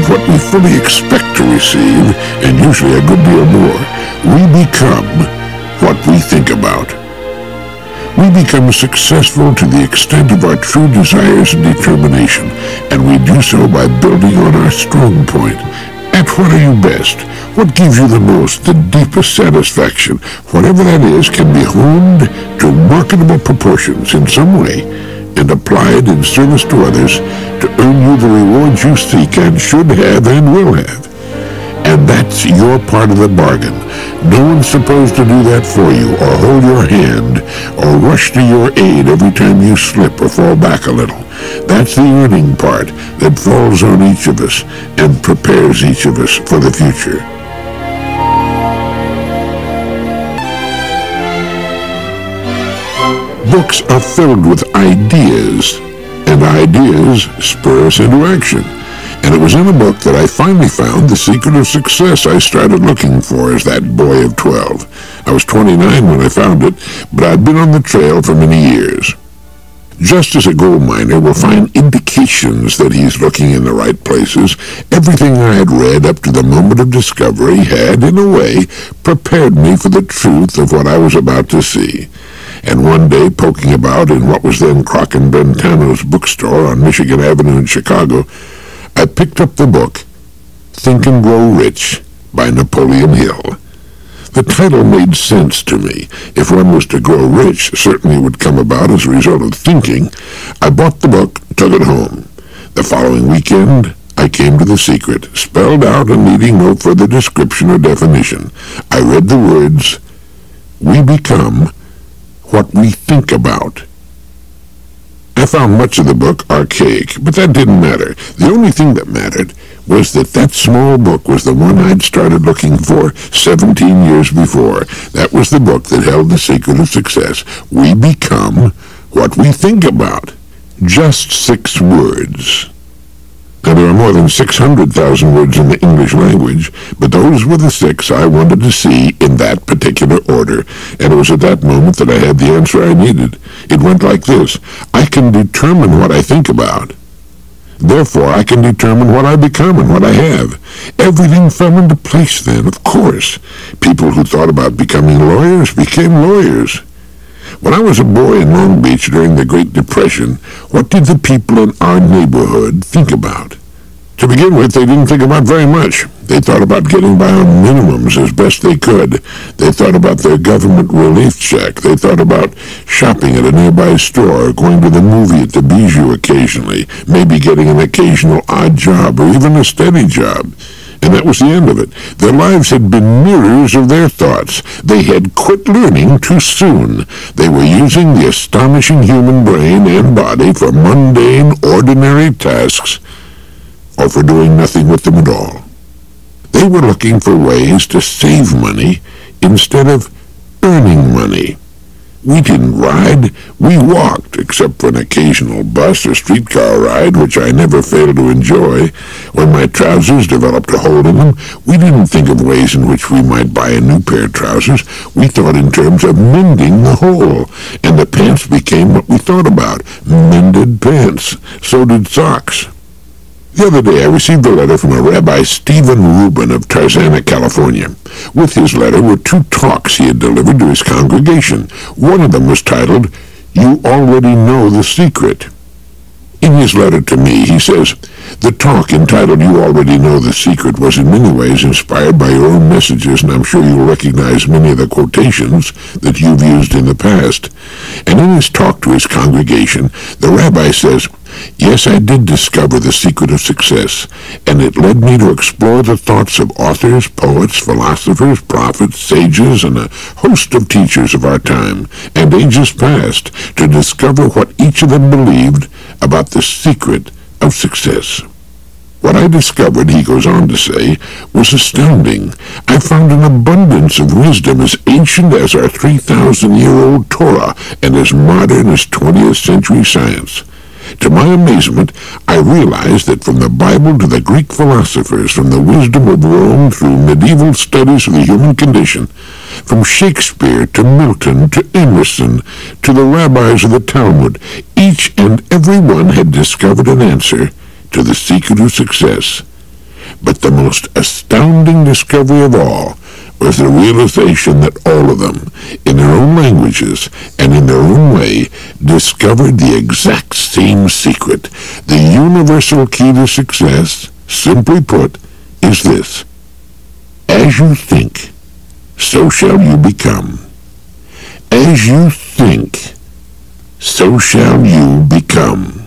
what we fully expect to receive, and usually a good deal more, we become what we think about. We become successful to the extent of our true desires and determination, and we do so by building on our strong point. At what are you best? What gives you the most, the deepest satisfaction? Whatever that is can be honed to marketable proportions in some way and applied in service to others to earn you the rewards you seek and should have and will have. And that's your part of the bargain. No one's supposed to do that for you, or hold your hand, or rush to your aid every time you slip or fall back a little. That's the earning part that falls on each of us and prepares each of us for the future. Books are filled with ideas, and ideas spur us into action. And it was in a book that I finally found the secret of success I started looking for as that boy of 12. I was 29 when I found it, but I'd been on the trail for many years. Just as a gold miner will find indications that he's looking in the right places, everything I had read up to the moment of discovery had, in a way, prepared me for the truth of what I was about to see. And one day, poking about in what was then Croc and Brentano's bookstore on Michigan Avenue in Chicago, I picked up the book, Think and Grow Rich, by Napoleon Hill. The title made sense to me. If one was to grow rich, certainly it would come about as a result of thinking. I bought the book, took it home. The following weekend, I came to the secret, spelled out and needing no further description or definition. I read the words, "We become what we think about." I found much of the book archaic, but that didn't matter. The only thing that mattered was that that small book was the one I'd started looking for 17 years before. That was the book that held the secret of success. We become what we think about. Just 6 words. Now, there are more than 600,000 words in the English language, but those were the 6 I wanted to see in that particular order, and it was at that moment that I had the answer I needed. It went like this: I can determine what I think about. Therefore, I can determine what I become and what I have. Everything fell into place then, of course. People who thought about becoming lawyers became lawyers. When I was a boy in Long Beach during the Great Depression, what did the people in our neighborhood think about? To begin with, they didn't think about very much. They thought about getting by on minimums as best they could. They thought about their government relief check. They thought about shopping at a nearby store, going to the movie at the Bijou occasionally, maybe getting an occasional odd job or even a steady job. And that was the end of it. Their lives had been mirrors of their thoughts. They had quit learning too soon. They were using the astonishing human brain and body for mundane, ordinary tasks, or for doing nothing with them at all. They were looking for ways to save money instead of earning money. We didn't ride, we walked, except for an occasional bus or streetcar ride, which I never failed to enjoy. When my trousers developed a hole in them, we didn't think of ways in which we might buy a new pair of trousers. We thought in terms of mending the hole, and the pants became what we thought about, mended pants. So did socks. The other day I received a letter from a Rabbi Stephen Rubin of Tarzana, California. With his letter were 2 talks he had delivered to his congregation. One of them was titled, "You Already Know the Secret." In his letter to me, he says, "The talk entitled You Already Know the Secret was in many ways inspired by your own messages, and I'm sure you'll recognize many of the quotations that you've used in the past." And in his talk to his congregation, the rabbi says, "Yes, I did discover the secret of success, and it led me to explore the thoughts of authors, poets, philosophers, prophets, sages, and a host of teachers of our time and ages past to discover what each of them believed about the secret of success." What I discovered, he goes on to say, was astounding. I found an abundance of wisdom as ancient as our 3,000-year-old Torah and as modern as 20th century science. To my amazement, I realized that from the Bible to the Greek philosophers, from the wisdom of Rome through medieval studies of the human condition, from Shakespeare to Milton to Emerson to the rabbis of the Talmud, each and every one had discovered an answer to the secret of success. But the most astounding discovery of all was the realization that all of them, in their own languages and in their own way, discovered the exact same secret. The universal key to success, simply put, is this: as you think, so shall you become. As you think, so shall you become.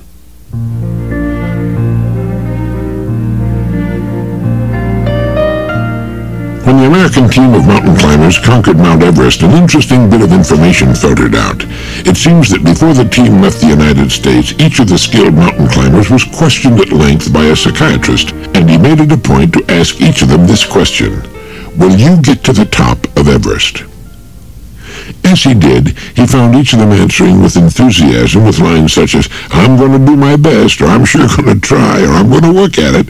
When the American team of mountain climbers conquered Mount Everest, an interesting bit of information filtered out. It seems that before the team left the United States, each of the skilled mountain climbers was questioned at length by a psychiatrist, and he made it a point to ask each of them this question: will you get to the top of Everest? As he did, he found each of them answering with enthusiasm with lines such as, "I'm going to do my best," or "I'm sure going to try," or "I'm going to work at it."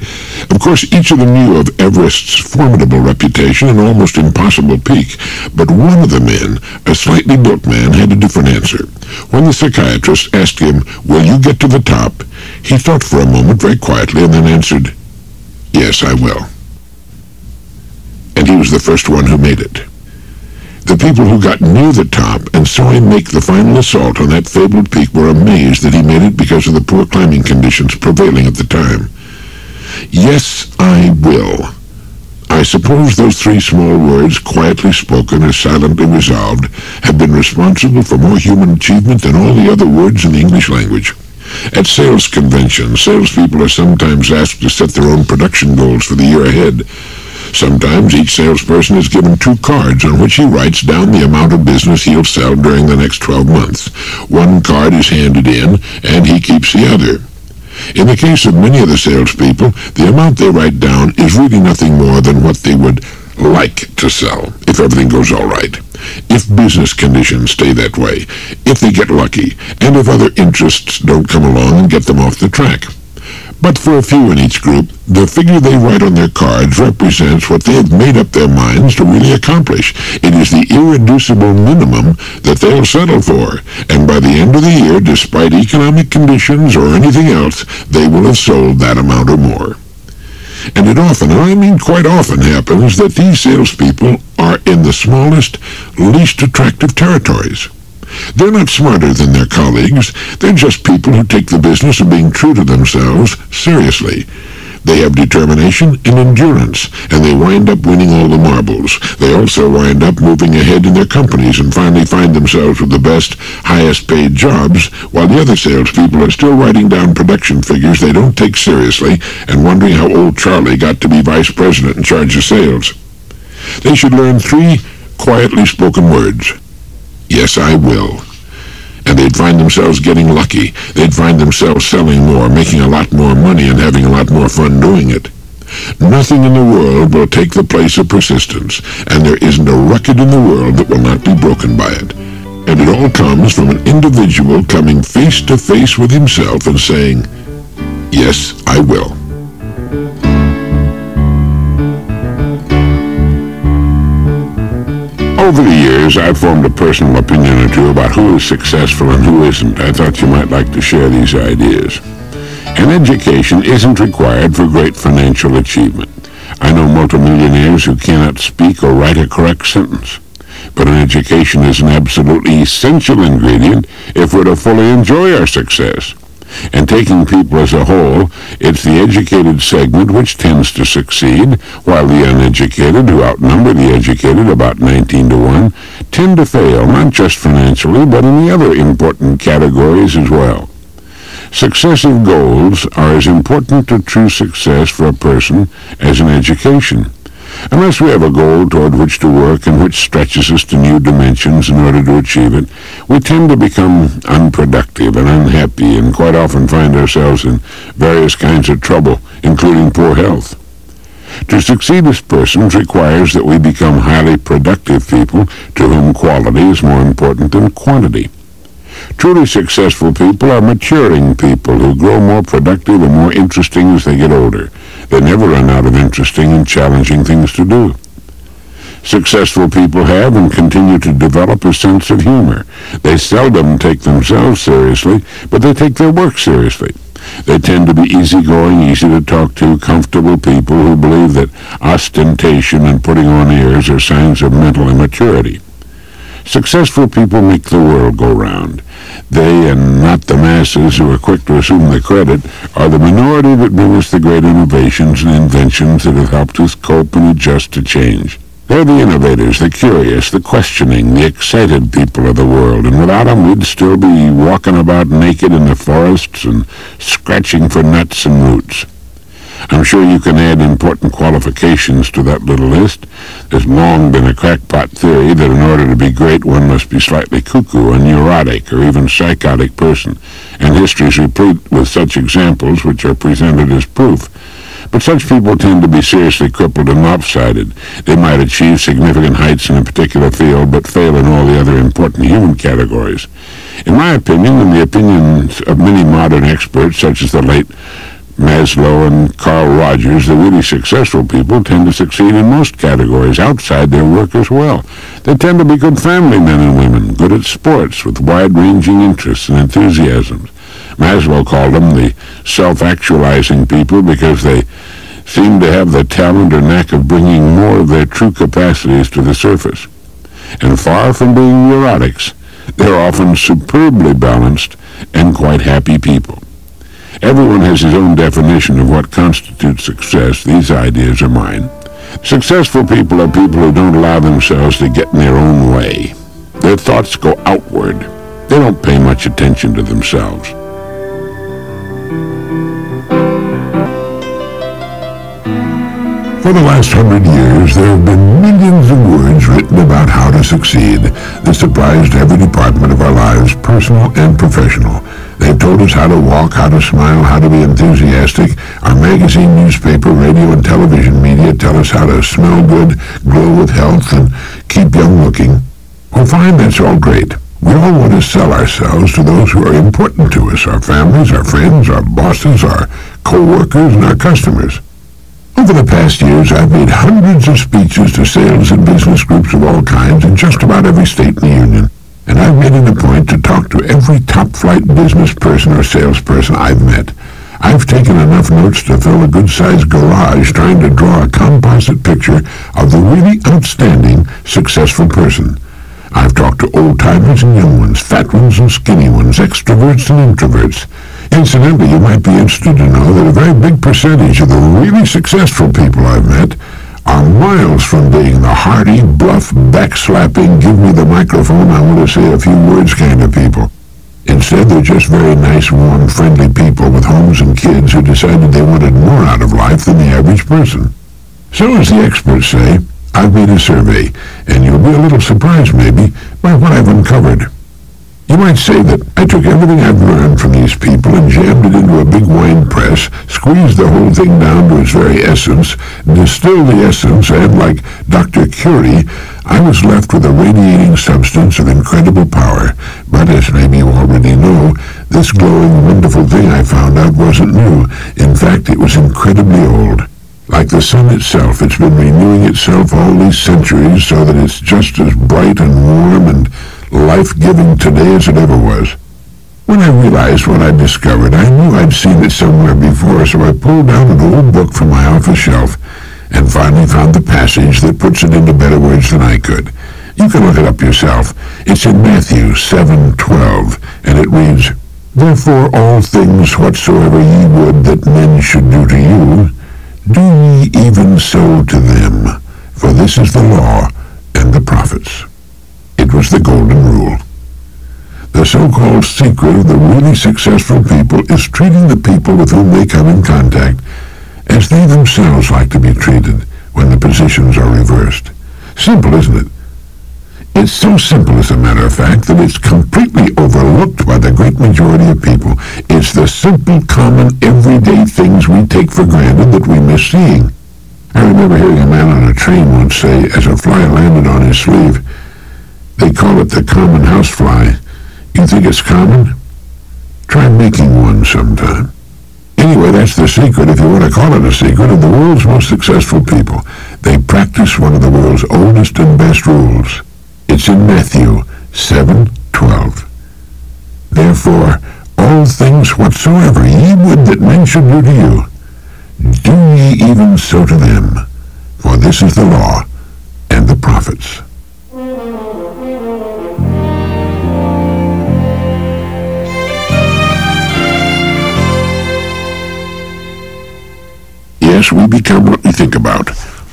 Of course, each of them knew of Everest's formidable reputation and almost impossible peak, but one of the men, a slightly built man, had a different answer. When the psychiatrist asked him, "Will you get to the top?" he thought for a moment very quietly and then answered, "Yes, I will." And he was the first one who made it. The people who got near the top and saw him make the final assault on that fabled peak were amazed that he made it because of the poor climbing conditions prevailing at the time. Yes, I will. I suppose those three small words, quietly spoken or silently resolved, have been responsible for more human achievement than all the other words in the English language. At sales conventions, salespeople are sometimes asked to set their own production goals for the year ahead. Sometimes each salesperson is given 2 cards on which he writes down the amount of business he'll sell during the next 12 months. One card is handed in, and he keeps the other. In the case of many of the salespeople, the amount they write down is really nothing more than what they would like to sell, if everything goes all right, if business conditions stay that way, if they get lucky, and if other interests don't come along and get them off the track. But for a few in each group, the figure they write on their cards represents what they have made up their minds to really accomplish. It is the irreducible minimum that they'll settle for, and by the end of the year, despite economic conditions or anything else, they will have sold that amount or more. And it often, and I mean quite often, happens that these salespeople are in the smallest, least attractive territories. They're not smarter than their colleagues. They're just people who take the business of being true to themselves seriously. They have determination and endurance, and they wind up winning all the marbles. They also wind up moving ahead in their companies and finally find themselves with the best, highest-paid jobs, while the other salespeople are still writing down production figures they don't take seriously and wondering how old Charlie got to be vice president in charge of sales. They should learn 3 quietly spoken words. Yes, I will. And they'd find themselves getting lucky. They'd find themselves selling more, making a lot more money, and having a lot more fun doing it. Nothing in the world will take the place of persistence, and there isn't a record in the world that will not be broken by it. And it all comes from an individual coming face to face with himself and saying, "Yes, I will." Over the years, I've formed a personal opinion or two about who is successful and who isn't. I thought you might like to share these ideas. An education isn't required for great financial achievement. I know multimillionaires who cannot speak or write a correct sentence. But an education is an absolutely essential ingredient if we're to fully enjoy our success. And taking people as a whole, it's the educated segment which tends to succeed, while the uneducated, who outnumber the educated about 19 to 1, tend to fail, not just financially, but in the other important categories as well. Successive goals are as important to true success for a person as an education. Unless we have a goal toward which to work and which stretches us to new dimensions in order to achieve it, we tend to become unproductive and unhappy and quite often find ourselves in various kinds of trouble, including poor health. To succeed as persons requires that we become highly productive people to whom quality is more important than quantity. Truly successful people are maturing people who grow more productive and more interesting as they get older. They never run out of interesting and challenging things to do. Successful people have and continue to develop a sense of humor. They seldom take themselves seriously, but they take their work seriously. They tend to be easygoing, easy to talk to, comfortable people who believe that ostentation and putting on airs are signs of mental immaturity. Successful people make the world go round. They, and not the masses who are quick to assume the credit, are the minority that bring us the great innovations and inventions that have helped us cope and adjust to change. They're the innovators, the curious, the questioning, the excited people of the world, and without them we'd still be walking about naked in the forests and scratching for nuts and roots. I'm sure you can add important qualifications to that little list. There's long been a crackpot theory that in order to be great one must be slightly cuckoo, a neurotic, or even psychotic person, and history's replete with such examples which are presented as proof. But such people tend to be seriously crippled and lopsided. They might achieve significant heights in a particular field, but fail in all the other important human categories. In my opinion, and the opinions of many modern experts, such as the late Maslow and Carl Rogers, the really successful people tend to succeed in most categories outside their work as well. They tend to be good family men and women, good at sports, with wide-ranging interests and enthusiasms. Maslow called them the self-actualizing people because they seem to have the talent or knack of bringing more of their true capacities to the surface. And far from being neurotics, they're often superbly balanced and quite happy people. Everyone has his own definition of what constitutes success. These ideas are mine. Successful people are people who don't allow themselves to get in their own way. Their thoughts go outward. They don't pay much attention to themselves. For the last 100 years, there have been millions of words written about how to succeed that surprised every department of our lives, personal and professional. They've told us how to walk, how to smile, how to be enthusiastic. Our magazine, newspaper, radio, and television media tell us how to smell good, glow with health, and keep young looking. Well, fine, that's all great. We all want to sell ourselves to those who are important to us, our families, our friends, our bosses, our co-workers, and our customers. Over the past years, I've made hundreds of speeches to sales and business groups of all kinds in just about every state in the union. And I've made it a point to talk to every top-flight business person or salesperson I've met. I've taken enough notes to fill a good-sized garage trying to draw a composite picture of the really outstanding, successful person. I've talked to old-timers and young ones, fat ones and skinny ones, extroverts and introverts. Incidentally, you might be interested to know that a very big percentage of the really successful people I've met are miles from being the hearty, bluff, backslapping, give me the microphone, I want to say a few words kind of people. Instead, they're just very nice, warm, friendly people with homes and kids who decided they wanted more out of life than the average person. So, as the experts say, I've made a survey, and you'll be a little surprised, maybe, by what I've uncovered. You might say that I took everything I've learned from these people and jammed it into a big wine press, squeezed the whole thing down to its very essence, distilled the essence, and, like Dr. Curie, I was left with a radiating substance of incredible power. But as maybe you already know, this glowing, wonderful thing I found out wasn't new. In fact, it was incredibly old. Like the sun itself, it's been renewing itself all these centuries so that it's just as bright and warm and life-giving today as it ever was. When I realized what I'd discovered, I knew I'd seen it somewhere before, so I pulled down an old book from my office shelf and finally found the passage that puts it into better words than I could. You can look it up yourself. It's in Matthew 7:12, and it reads, "Therefore all things whatsoever ye would that men should do to you, do ye even so to them, for this is the law and the prophets." It was the golden rule. The so-called secret of the really successful people is treating the people with whom they come in contact as they themselves like to be treated when the positions are reversed. Simple, isn't it? It's so simple, as a matter of fact, that it's completely overlooked by the great majority of people. It's the simple, common, everyday things we take for granted that we miss seeing. I remember hearing a man on a train once say, as a fly landed on his sleeve, "They call it the common housefly. You think it's common? Try making one sometime." Anyway, that's the secret, if you want to call it a secret, of the world's most successful people. They practice one of the world's oldest and best rules. It's in Matthew 7:12. Therefore, all things whatsoever ye would that men should do to you, do ye even so to them. For this is the law and the prophets. Yes, we become what we think about,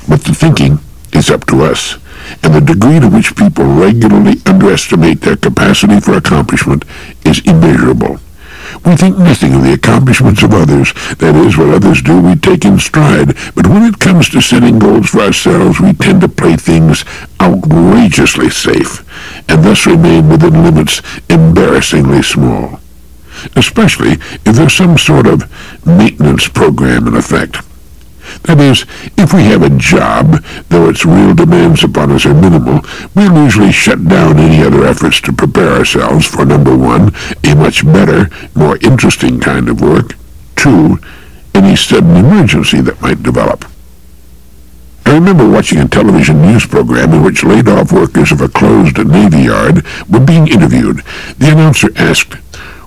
but the thinking is up to us, and the degree to which people regularly underestimate their capacity for accomplishment is immeasurable. We think nothing of the accomplishments of others. That is, what others do we take in stride, but when it comes to setting goals for ourselves, we tend to play things outrageously safe, and thus remain within limits embarrassingly small, especially if there's some sort of maintenance program in effect. That is, if we have a job, though its real demands upon us are minimal, we'll usually shut down any other efforts to prepare ourselves for, number one, a much better, more interesting kind of work, two, any sudden emergency that might develop. I remember watching a television news program in which laid-off workers of a closed Navy yard were being interviewed. The announcer asked,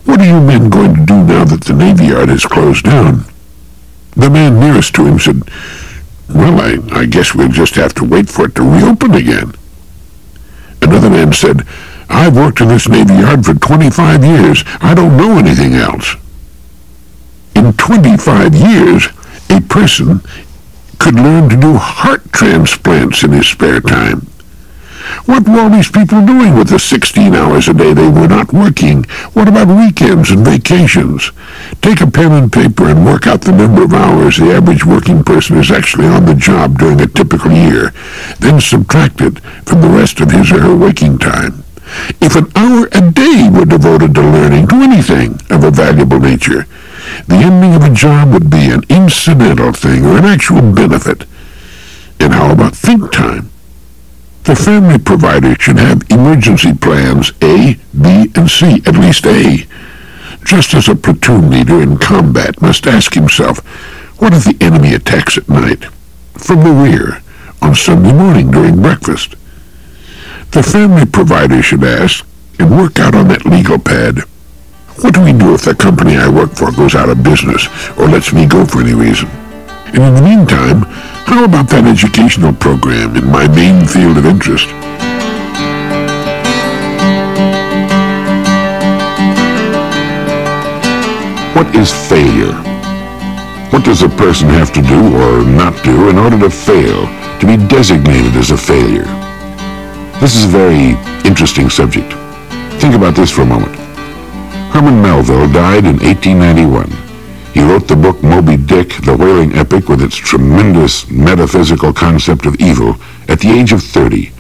"What are you men going to do now that the Navy yard is closed down?" The man nearest to him said, "Well, I guess we'll just have to wait for it to reopen again." Another man said, "I've worked in this Navy yard for 25 years. I don't know anything else." In 25 years, a person could learn to do heart transplants in his spare time. What were all these people doing with the 16 hours a day they were not working? What about weekends and vacations? Take a pen and paper and work out the number of hours the average working person is actually on the job during a typical year, then subtract it from the rest of his or her waking time. If an hour a day were devoted to learning, to anything of a valuable nature, the ending of a job would be an incidental thing or an actual benefit. And how about think time? The family provider should have emergency plans A, B, and C, at least A. Just as a platoon leader in combat must ask himself, what if the enemy attacks at night, from the rear, on Sunday morning during breakfast? The family provider should ask, and work out on that legal pad, what do we do if the company I work for goes out of business, or lets me go for any reason? And in the meantime, how about that educational program in my main field of interest? What is failure? What does a person have to do or not do in order to fail, to be designated as a failure? This is a very interesting subject. Think about this for a moment. Herman Melville died in 1891. He wrote the book Moby Dick, the whaling epic with its tremendous metaphysical concept of evil, at the age of 30.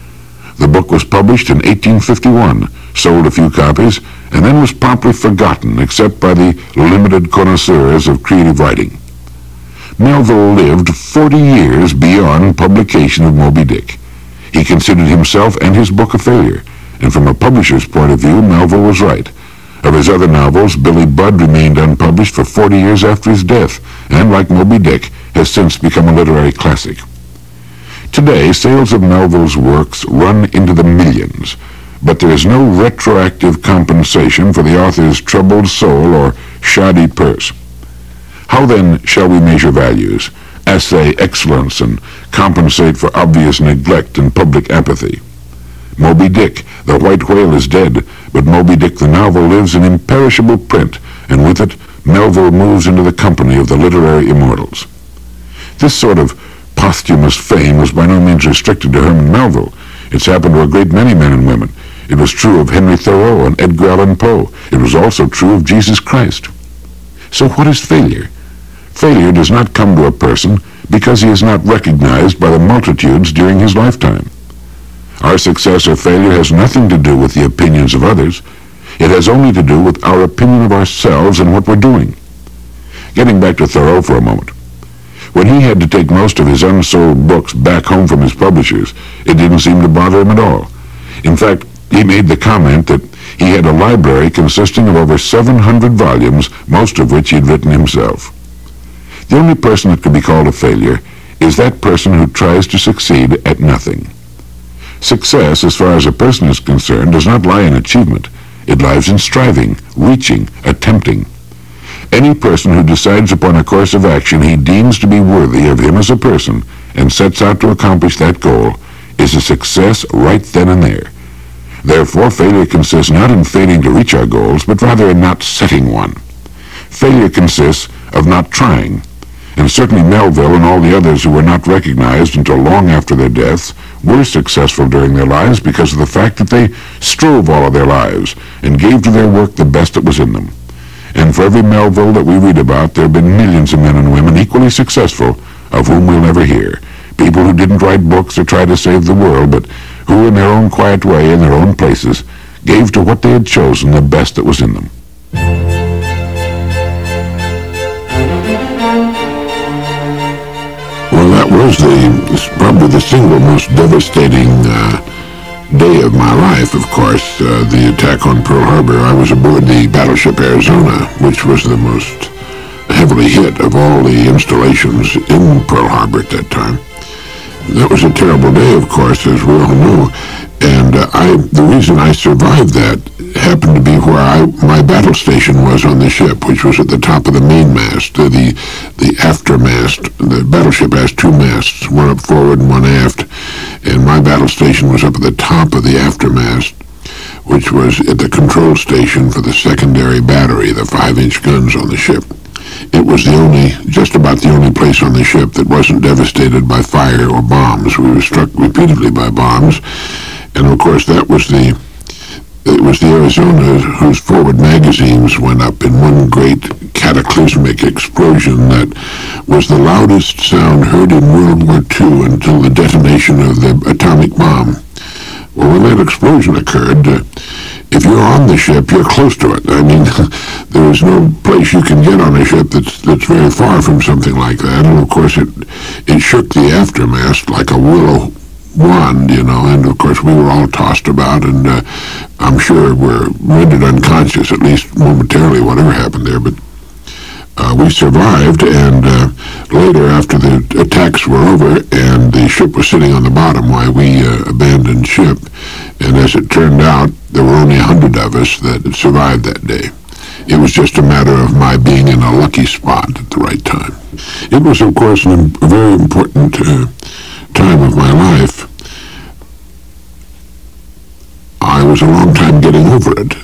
The book was published in 1851, sold a few copies, and then was promptly forgotten except by the limited connoisseurs of creative writing. Melville lived 40 years beyond publication of Moby Dick. He considered himself and his book a failure, and from a publisher's point of view, Melville was right. Of his other novels, Billy Budd remained unpublished for 40 years after his death, and, like Moby Dick, has since become a literary classic. Today, sales of Melville's works run into the millions, but there is no retroactive compensation for the author's troubled soul or shoddy purse. How then shall we measure values, assay excellence, and compensate for obvious neglect and public apathy? Moby Dick, the white whale, is dead, but Moby Dick the novel lives in imperishable print, and with it, Melville moves into the company of the literary immortals. This sort of posthumous fame was by no means restricted to Herman Melville. It's happened to a great many men and women. It was true of Henry Thoreau and Edgar Allan Poe. It was also true of Jesus Christ. So what is failure? Failure does not come to a person because he is not recognized by the multitudes during his lifetime. Our success or failure has nothing to do with the opinions of others. It has only to do with our opinion of ourselves and what we're doing. Getting back to Thoreau for a moment. When he had to take most of his unsold books back home from his publishers, it didn't seem to bother him at all. In fact, he made the comment that he had a library consisting of over 700 volumes, most of which he had written himself. The only person that could be called a failure is that person who tries to succeed at nothing. Success, as far as a person is concerned, does not lie in achievement. It lies in striving, reaching, attempting. Any person who decides upon a course of action he deems to be worthy of him as a person and sets out to accomplish that goal is a success right then and there. Therefore, failure consists not in failing to reach our goals, but rather in not setting one. Failure consists of not trying. And certainly Melville and all the others who were not recognized until long after their deaths were successful during their lives because of the fact that they strove all of their lives and gave to their work the best that was in them. And for every Melville that we read about, there have been millions of men and women equally successful of whom we'll never hear. People who didn't write books or try to save the world, but who in their own quiet way, in their own places, gave to what they had chosen the best that was in them. Well, that was probably the single most devastating day of my life, of course, the attack on Pearl Harbor. I was aboard the battleship Arizona, which was the most heavily hit of all the installations in Pearl Harbor at that time. That was a terrible day, of course, as we all know, and the reason I survived that happened to be where my battle station was on the ship, which was at the top of the mainmast, the aftermast. The battleship has two masts, one up forward and one aft, and my battle station was up at the top of the aftermast, which was at the control station for the secondary battery, the 5-inch guns on the ship. It was just about the only place on the ship that wasn't devastated by fire or bombs. We were struck repeatedly by bombs, and of course it was the Arizona whose forward magazines went up in one great cataclysmic explosion that was the loudest sound heard in World War II until the detonation of the atomic bomb. Well, when that explosion occurred, if you're on the ship, you're close to it. I mean, there is no place you can get on a ship that's very far from something like that. And of course, it shook the aftermast like a willow wand, and of course we were all tossed about, and I'm sure were rendered unconscious, at least momentarily, whatever happened there. But we survived, and later, after the attacks were over and the ship was sitting on the bottom while we abandoned ship, and as it turned out, there were only 100 of us that survived that day. It was just a matter of my being in a lucky spot at the right time. It was, of course, a very important time of my life. I was a long time getting over it.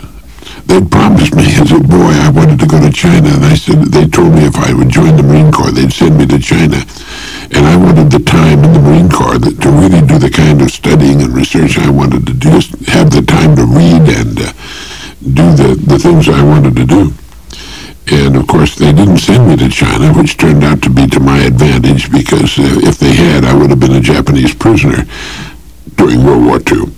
They'd promised me as a boy I wanted to go to China, and they told me if I would join the Marine Corps, they'd send me to China. And I wanted the time in the Marine Corps to really do the kind of studying and research I wanted to do, just have the time to read and do the things I wanted to do. And of course they didn't send me to China, which turned out to be to my advantage, because if they had, I would have been a Japanese prisoner during World War II.